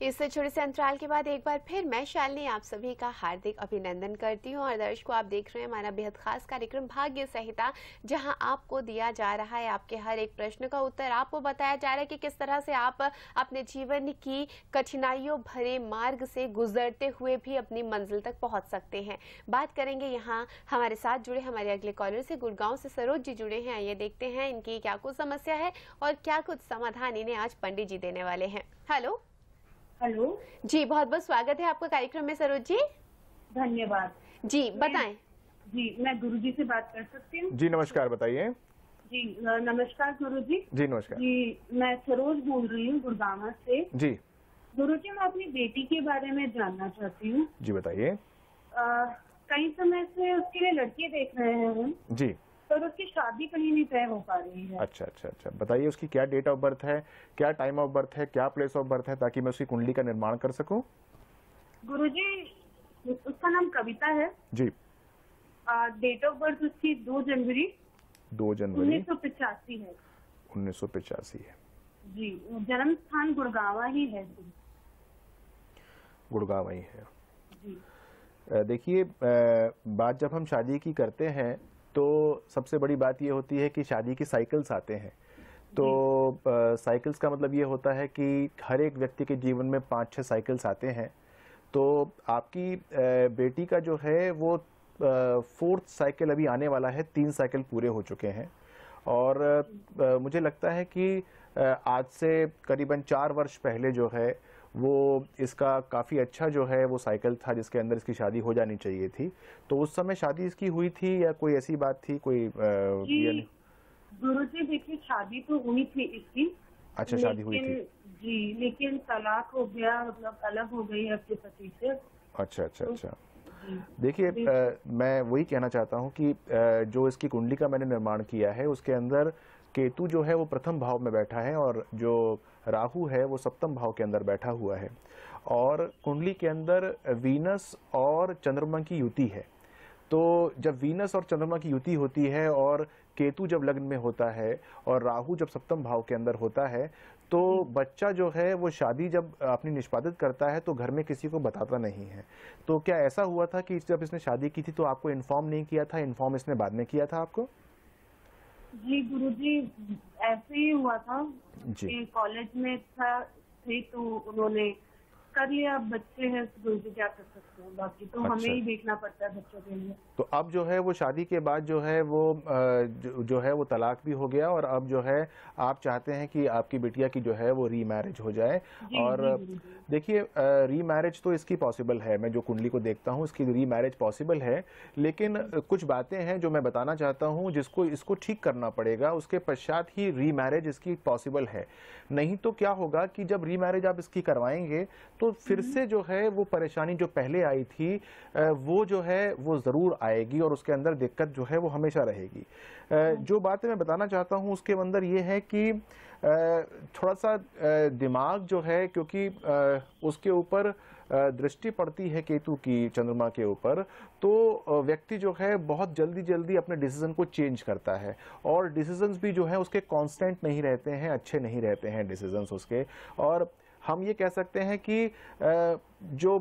इस छोटे से अंतराल के बाद एक बार फिर मैं शालिनी आप सभी का हार्दिक अभिनंदन करती हूं और दर्शकों आप देख रहे हैं हमारा बेहद खास कार्यक्रम भाग्य संहिता, जहां आपको दिया जा रहा है आपके हर एक प्रश्न का उत्तर। आपको बताया जा रहा है कि किस तरह से आप अपने जीवन की कठिनाइयों भरे मार्ग से गुजरते हुए भी अपनी मंजिल तक पहुंच सकते हैं। बात करेंगे यहाँ हमारे साथ जुड़े हमारे अगले कॉलर से। गुड़गांव से सरोज जी जुड़े हैं। आइए देखते हैं इनकी क्या कुछ समस्या है और क्या कुछ समाधान इन्हें आज पंडित जी देने वाले हैं। हेलो हेलो जी, बहुत बहुत स्वागत है आपका कार्यक्रम में सरोज जी। धन्यवाद जी बताएं। जी, मैं गुरुजी से बात कर सकती हूँ? जी नमस्कार, बताइए। जी नमस्कार गुरुजी। जी नमस्कार। जी, मैं सरोज बोल रही हूँ गुड़गांव से। जी गुरुजी, मैं अपनी बेटी के बारे में जानना चाहती हूँ। जी बताइए। कई समय से उसके लिए लड़की देख रहे हैं हम, जी, पर उसकी शादी कहीं नहीं तय हो पा रही है। अच्छा अच्छा अच्छा, बताइए उसकी क्या डेट ऑफ बर्थ है, क्या टाइम ऑफ बर्थ है, क्या प्लेस ऑफ बर्थ है, ताकि मैं उसकी कुंडली का निर्माण कर सकूं। गुरुजी, उसका नाम कविता है जी। डेट ऑफ बर्थ उसकी 2 जनवरी 1985 है। 1985 है जी। जन्म स्थान गुड़गांव ही है। गुड़गांव ही है जी। देखिए, बात जब हम शादी की करते हैं तो सबसे बड़ी बात ये होती है कि शादी की साइकिल्स आते हैं। तो साइकिल्स का मतलब ये होता है कि हर एक व्यक्ति के जीवन में 5-6 साइकिल्स आते हैं। तो आपकी बेटी का जो है वो 4th साइकिल अभी आने वाला है। 3 साइकिल पूरे हो चुके हैं और मुझे लगता है कि आज से करीबन 4 वर्ष पहले जो है वो इसका काफ़ी अच्छा जो है वो साइकिल था जिसके अंदर इसकी शादी हो जानी चाहिए थी। तो उस समय शादी इसकी हुई थी या कोई ऐसी बात थी कोई? गुरुजी देखिए, शादी तो हुई थी इसकी। अच्छा, शादी हुई थी जी, लेकिन तलाक हो गया, मतलब अलग हो गई है अपने पति से। अच्छा अच्छा अच्छा। देखिए, मैं वही कहना चाहता हूँ कि जो इसकी कुंडली का मैंने निर्माण किया है उसके अंदर केतु जो है वो प्रथम भाव में बैठा है और जो राहु है वो सप्तम भाव के अंदर बैठा हुआ है और कुंडली के अंदर वीनस और चंद्रमा की युति है। तो जब वीनस और चंद्रमा की युति होती है और केतु जब लग्न में होता है और राहु जब सप्तम भाव के अंदर होता है तो बच्चा जो है वो शादी जब अपनी निष्पादित करता है तो घर में किसी को बताता नहीं है। तो क्या ऐसा हुआ था कि जब इसने शादी की थी तो आपको इन्फॉर्म नहीं किया था, इन्फॉर्म इसने बाद में किया था आपको? जी गुरुजी, ऐसे ही हुआ था जी। कॉलेज में थे तो उन्होंने कर लिया। बच्चे हैं गुरुजी, क्या कर सकते हैं, बाकी तो अच्छा। हमें ही देखना पड़ता है बच्चों के लिए। तो अब जो है वो शादी के बाद जो है वो जो है वो तलाक भी हो गया और अब जो है आप चाहते हैं कि आपकी बिटिया की जो है वो रीमैरिज हो जाए। और देखिए, रीमैरिज तो इसकी पॉसिबल है, मैं जो कुंडली को देखता हूँ इसकी रीमैरिज पॉसिबल है, लेकिन कुछ बातें हैं जो मैं बताना चाहता हूँ जिसको इसको ठीक करना पड़ेगा, उसके पश्चात ही रीमैरिज इसकी पॉसिबल है। नहीं तो क्या होगा कि जब रीमैरिज आप इसकी करवाएंगे तो फिर से जो है वो परेशानी जो पहले आई थी वो जो है वो जरूर आएगी और उसके अंदर दिक्कत जो है वो हमेशा रहेगी। जो बातें मैं बताना चाहता हूँ उसके अंदर ये है कि थोड़ा सा दिमाग जो है, क्योंकि उसके ऊपर दृष्टि पड़ती है केतु की चंद्रमा के ऊपर, तो व्यक्ति जो है बहुत जल्दी जल्दी अपने डिसीजन को चेंज करता है और डिसीजंस भी जो है उसके कांस्टेंट नहीं रहते हैं, अच्छे नहीं रहते हैं डिसीजंस उसके। और हम ये कह सकते हैं कि जो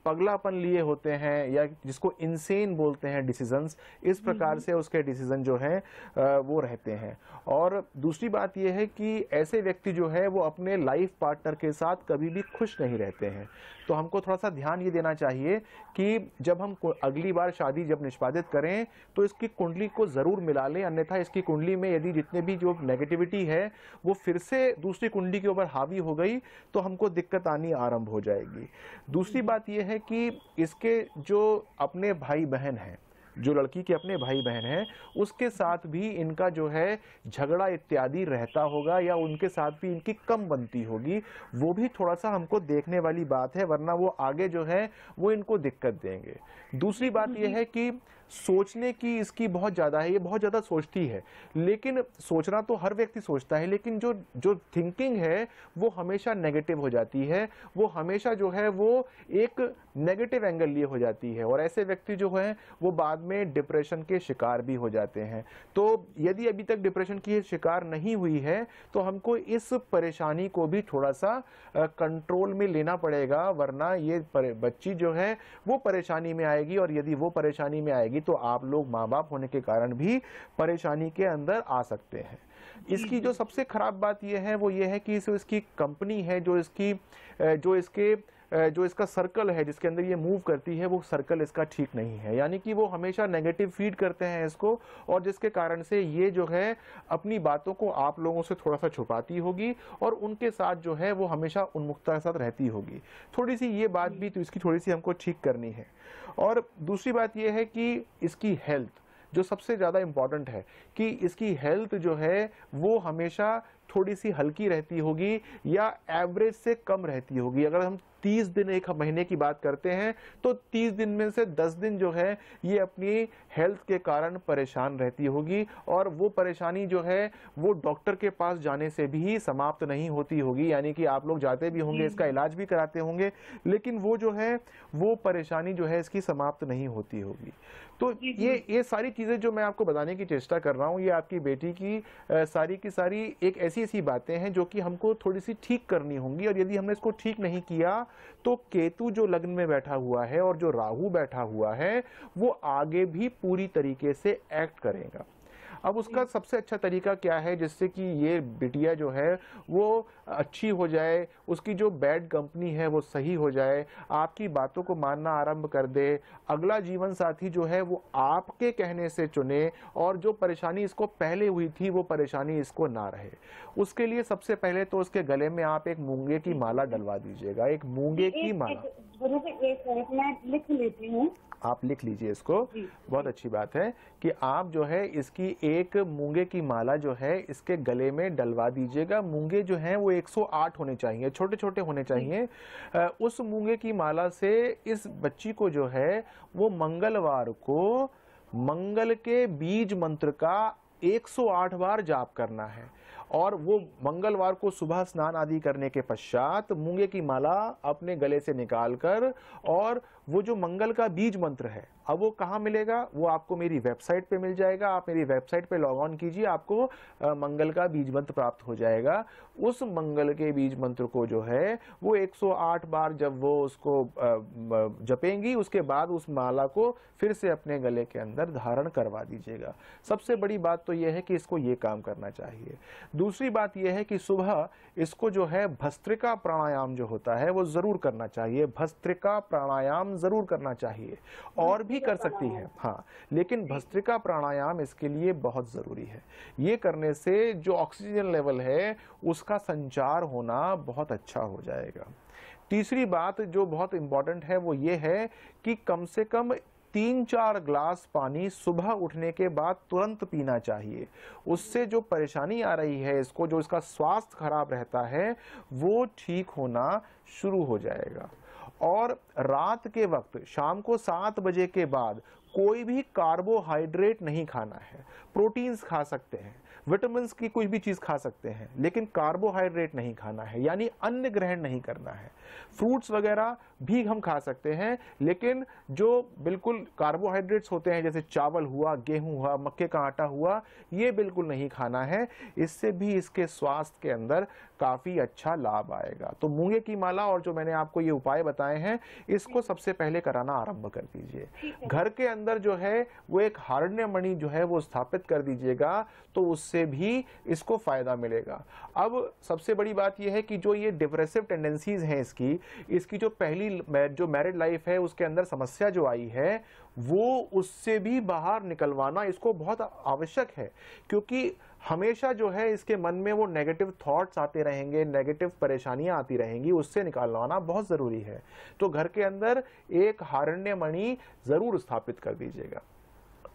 पगलापन लिए होते हैं या जिसको इनसेन बोलते हैं डिसीजंस, इस प्रकार से उसके डिसीजन जो है वो रहते हैं। और दूसरी बात यह है कि ऐसे व्यक्ति जो है वो अपने लाइफ पार्टनर के साथ कभी भी खुश नहीं रहते हैं। तो हमको थोड़ा सा ध्यान ये देना चाहिए कि जब हम अगली बार शादी जब निष्पादित करें तो इसकी कुंडली को जरूर मिला लें, अन्यथा इसकी कुंडली में यदि जितने भी जो नेगेटिविटी है वो फिर से दूसरी कुंडली के ऊपर हावी हो गई तो हमको दिक्कत आनी आरंभ हो जाएगी। दूसरी बात यह है कि इसके जो अपने भाई बहन हैं, जो लड़की के अपने भाई बहन हैं, उसके साथ भी इनका जो है झगड़ा इत्यादि रहता होगा या उनके साथ भी इनकी कम बनती होगी, वो भी थोड़ा सा हमको देखने वाली बात है, वरना वो आगे जो है वो इनको दिक्कत देंगे। दूसरी बात यह है कि सोचने की इसकी बहुत ज़्यादा है, ये बहुत ज़्यादा सोचती है। लेकिन सोचना तो हर व्यक्ति सोचता है, लेकिन जो जो थिंकिंग है वो हमेशा नेगेटिव हो जाती है, वो हमेशा जो है वो एक नेगेटिव एंगल लिए हो जाती है, और ऐसे व्यक्ति जो है वो बाद में डिप्रेशन के शिकार भी हो जाते हैं। तो यदि अभी तक डिप्रेशन की शिकार नहीं हुई है तो हमको इस परेशानी को भी थोड़ा सा कंट्रोल में लेना पड़ेगा, वरना ये बच्ची जो है वो परेशानी में आएगी, और यदि वो परेशानी में आएगी तो आप लोग माँ बाप होने के कारण भी परेशानी के अंदर आ सकते हैं। इसकी जो सबसे खराब बात यह है वो ये है कि इसकी कंपनी है, जो इसका सर्कल है जिसके अंदर ये मूव करती है, वो सर्कल इसका ठीक नहीं है, यानी कि वो हमेशा नेगेटिव फीड करते हैं इसको, और जिसके कारण से ये जो है अपनी बातों को आप लोगों से थोड़ा सा छुपाती होगी, और उनके साथ जो है वो हमेशा उन्मुखता के साथ रहती होगी। थोड़ी सी ये बात भी तो इसकी थोड़ी सी हमको ठीक करनी है। और दूसरी बात ये है कि इसकी हेल्थ जो सबसे ज़्यादा इम्पॉर्टेंट है, कि इसकी हेल्थ जो है वो हमेशा थोड़ी सी हल्की रहती होगी या एवरेज से कम रहती होगी। अगर हम 30 दिन एक महीने की बात करते हैं तो 30 दिन में से 10 दिन जो है ये अपनी हेल्थ के कारण परेशान रहती होगी, और वो परेशानी जो है वो डॉक्टर के पास जाने से भी समाप्त नहीं होती होगी, यानी कि आप लोग जाते भी होंगे, इसका इलाज भी कराते होंगे, लेकिन वो जो है वो परेशानी जो है इसकी समाप्त नहीं होती होगी। तो ये सारी चीजें जो मैं आपको बताने की चेष्टा कर रहा हूँ, ये आपकी बेटी की सारी की सारी एक ऐसी बातें हैं जो कि हमको थोड़ी सी ठीक करनी होंगी, और यदि हमने इसको ठीक नहीं किया तो केतु जो लग्न में बैठा हुआ है और जो राहु बैठा हुआ है वो आगे भी पूरी तरीके से एक्ट करेगा। अब उसका सबसे अच्छा तरीका क्या है जिससे कि ये बिटिया जो है वो अच्छी हो जाए, उसकी जो बैड कंपनी है वो सही हो जाए, आपकी बातों को मानना आरंभ कर दे, अगला जीवन साथी जो है वो आपके कहने से चुने, और जो परेशानी इसको पहले हुई थी वो परेशानी इसको ना रहे। उसके लिए सबसे पहले तो उसके गले में आप एक मूंगे की माला डलवा दीजिएगा, एक मूंगे की माला। एक मैं लिख लेती हूँ, आप लिख लीजिए इसको। बहुत अच्छी बात है कि आप जो है इसकी एक मूंगे की माला जो है इसके गले में डलवा दीजिएगा। मूंगे जो हैं वो 108 होने चाहिए, छोटे छोटे होने चाहिए। उस मूंगे की माला से इस बच्ची को जो है वो मंगलवार को मंगल के बीज मंत्र का 108 बार जाप करना है, और वो मंगलवार को सुबह स्नान आदि करने के पश्चात मूंगे की माला अपने गले से निकालकर, और वो जो मंगल का बीज मंत्र है अब वो कहाँ मिलेगा, वो आपको मेरी वेबसाइट पे मिल जाएगा। आप मेरी वेबसाइट पे लॉग ऑन कीजिए, आपको मंगल का बीज मंत्र प्राप्त हो जाएगा। उस मंगल के बीज मंत्र को जो है वो 108 बार जब वो उसको जपेंगी, उसके बाद उस माला को फिर से अपने गले के अंदर धारण करवा दीजिएगा। सबसे बड़ी बात तो यह है कि इसको ये काम करना चाहिए। दूसरी बात यह है कि सुबह इसको जो है भस्त्रिका प्राणायाम जो होता है वो जरूर करना चाहिए, भस्त्रिका प्राणायाम जरूर करना चाहिए, और भी कर सकती है हाँ, लेकिन भस्त्रिका प्राणायाम इसके लिए बहुत जरूरी है। ये करने से जो ऑक्सीजन लेवल है उसका संचार होना बहुत अच्छा हो जाएगा। तीसरी बात जो बहुत इंपॉर्टेंट है वो ये है कि कम से कम 3-4 ग्लास पानी सुबह उठने के बाद तुरंत पीना चाहिए। उससे जो परेशानी आ रही है इसको, जो इसका स्वास्थ्य खराब रहता है वो ठीक होना शुरू हो जाएगा। और रात के वक्त शाम को 7 बजे के बाद कोई भी कार्बोहाइड्रेट नहीं खाना है। प्रोटीन्स खा सकते हैं, विटामिन्स की कोई भी चीज खा सकते हैं, लेकिन कार्बोहाइड्रेट नहीं खाना है, यानी अन्न ग्रहण नहीं करना है। फ्रूट्स वगैरह भी हम खा सकते हैं, लेकिन जो बिल्कुल कार्बोहाइड्रेट्स होते हैं जैसे चावल हुआ, गेहूं हुआ, मक्के का आटा हुआ, ये बिल्कुल नहीं खाना है। इससे भी इसके स्वास्थ्य के अंदर काफी अच्छा लाभ आएगा। तो मूंगे की माला और जो मैंने आपको ये उपाय बताए हैं इसको सबसे पहले कराना आरंभ कर दीजिए। घर के अंदर जो है वो एक हारण्य मणि जो है वो स्थापित कर दीजिएगा, तो उससे भी इसको फायदा मिलेगा। अब सबसे बड़ी बात यह है कि जो ये डिप्रेसिव टेंडेंसीज हैं इसकी जो पहली जो मैरिड लाइफ है उसके अंदर समस्या जो आई है वो उससे भी बाहर निकलवाना इसको बहुत आवश्यक है, क्योंकि हमेशा जो है इसके मन में वो नेगेटिव थॉट्स आते रहेंगे, नेगेटिव परेशानियां आती रहेंगी, उससे निकालवाना बहुत जरूरी है। तो घर के अंदर एक हारण्य मणि जरूर स्थापित कर दीजिएगा।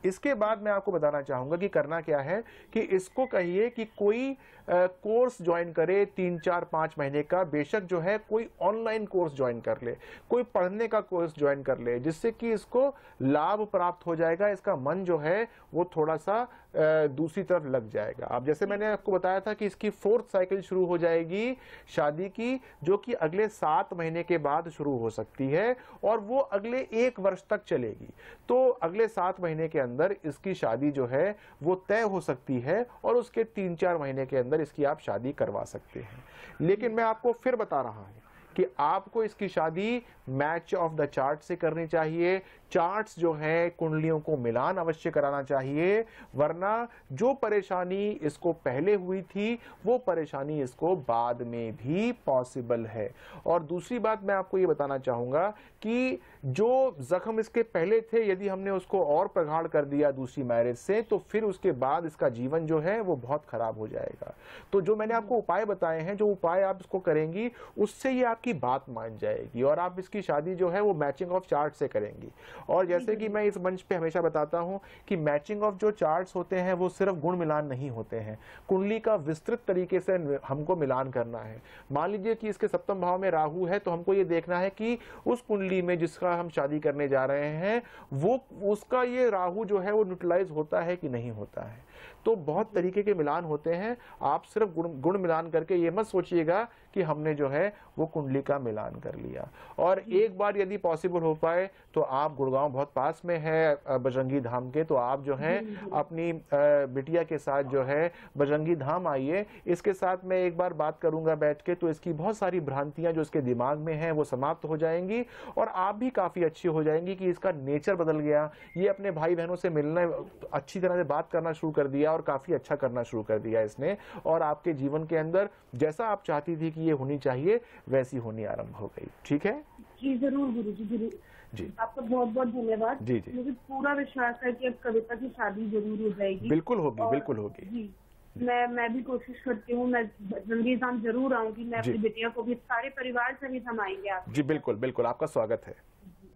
इसके बाद मैं आपको बताना चाहूंगा कि करना क्या है, कि इसको कहिए कि कोई कोर्स ज्वाइन करे 3, 4, 5 महीने का। बेशक जो है कोई ऑनलाइन कोर्स ज्वाइन कर ले, कोई पढ़ने का कोर्स ज्वाइन कर ले, जिससे कि इसको लाभ प्राप्त हो जाएगा, इसका मन जो है वो थोड़ा सा दूसरी तरफ लग जाएगा। अब जैसे मैंने आपको बताया था कि इसकी 4th साइकिल शुरू हो जाएगी शादी की, जो कि अगले 7 महीने के बाद शुरू हो सकती है और वो अगले 1 वर्ष तक चलेगी। तो अगले 7 महीने के अंदर इसकी शादी जो है वो तय हो सकती है और उसके 3-4 महीने के अंदर इसकी आप शादी करवा सकते हैं। लेकिन मैं आपको फिर बता रहा हूं कि आपको इसकी शादी मैच ऑफ द चार्ट से करनी चाहिए। चार्ट्स जो है कुंडलियों को मिलान अवश्य कराना चाहिए, वरना जो परेशानी इसको पहले हुई थी वो परेशानी इसको बाद में भी पॉसिबल है। और दूसरी बात मैं आपको ये बताना चाहूंगा कि जो जख्म इसके पहले थे, यदि हमने उसको और प्रगाढ़ कर दिया दूसरी मैरिज से, तो फिर उसके बाद इसका जीवन जो है वो बहुत खराब हो जाएगा। तो जो मैंने आपको उपाय बताए हैं, जो उपाय आप इसको करेंगी, उससे ये आपकी बात मान जाएगी और आप इसकी शादी जो है वो मैचिंग ऑफ चार्ट से करेंगी। और जैसे कि मैं इस मंच पे हमेशा बताता हूं कि मैचिंग ऑफ जो चार्ट्स होते हैं वो सिर्फ गुण मिलान नहीं होते हैं, कुंडली का विस्तृत तरीके से हमको मिलान करना है। मान लीजिए कि इसके 7वें भाव में राहु है, तो हमको ये देखना है कि उस कुंडली में जिसका हम शादी करने जा रहे हैं वो उसका ये राहु जो है वो न्यूट्रलाइज होता है कि नहीं होता है। तो बहुत तरीके के मिलान होते हैं। आप सिर्फ गुण मिलान करके ये मत सोचिएगा कि हमने जो है वो कुंडली का मिलान कर लिया। और एक बार यदि पॉसिबल हो पाए तो आप, गुड़गांव बहुत पास में है बजरंगी धाम के, तो आप जो है अपनी बिटिया के साथ जो है बजरंगी धाम आइए। इसके साथ मैं एक बार बात करूंगा बैठ के, तो इसकी बहुत सारी भ्रांतियां जो इसके दिमाग में हैं वो समाप्त हो जाएंगी और आप भी काफी अच्छी हो जाएंगी कि इसका नेचर बदल गया, ये अपने भाई बहनों से मिलना अच्छी तरह से बात करना शुरू कर दिया और काफी अच्छा करना शुरू कर दिया इसने, और आपके जीवन के अंदर जैसा आप चाहती थी कि ये होनी चाहिए वैसी होनी आरंभ हो गई। ठीक है जी, जरूर गुरुजी, जरूर जी। आपका बहुत बहुत धन्यवाद जी। जी, मुझे पूरा विश्वास है कि अब कविता की शादी जरूर हो जाएगी। बिल्कुल होगी, बिल्कुल होगी जी। मैं भी कोशिश करती हूँ, मैं बजरंगी धाम जरूर आऊंगी। मैं अपनी बिटिया को भी सारे परिवार सहित हम आएंगे आप। जी बिल्कुल बिल्कुल, आपका स्वागत है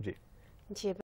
जी। जी।